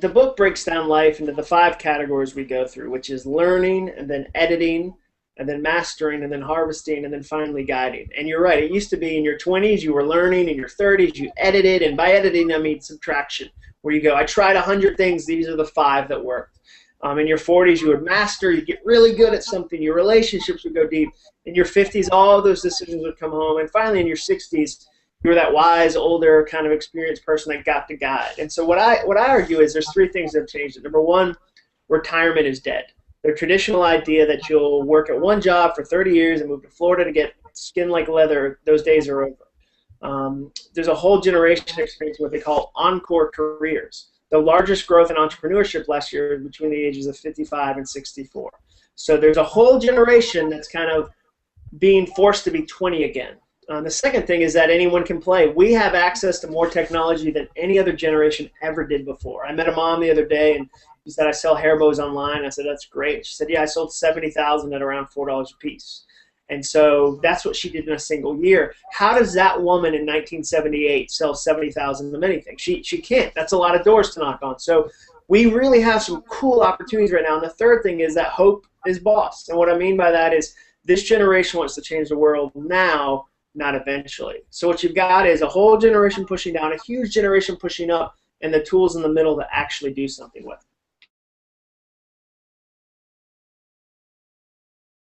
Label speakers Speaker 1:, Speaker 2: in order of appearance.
Speaker 1: the book breaks down life into the 5 categories we go through, which is learning, and then editing, and then mastering, and then harvesting, and then finally guiding. And you're right, it used to be in your 20s you were learning, in your 30s you edited, and by editing I mean subtraction, where you go, I tried 100 things, these are the 5 that worked. In your 40s you would master, you get really good at something, your relationships would go deep. In your 50s all those decisions would come home, and finally in your 60s you were that wise, older, kind of experienced person that got to guide. And so what I argue is there's 3 things that have changed it. Number 1, retirement is dead. The traditional idea that you'll work at one job for 30 years and move to Florida to get skin like leather, those days are over. There's a whole generation experiencing what they call encore careers. The largest growth in entrepreneurship last year was between the ages of 55 and 64. So there's a whole generation that's kind of being forced to be 20 again. The second thing is that anyone can play. We have access to more technology than any other generation ever did before. I met a mom the other day, and she said, I sell hair bows online. I said, that's great. She said, yeah, I sold 70,000 at around $4 a piece. And so that's what she did in a single year. How does that woman in 1978 sell 70,000 of anything? She can't. That's a lot of doors to knock on. So we really have some cool opportunities right now. And the third thing is that hope is boss. And what I mean by that is this generation wants to change the world now, not eventually. So what you've got is a whole generation pushing down, a huge generation pushing up, and the tools in the middle to actually do something with.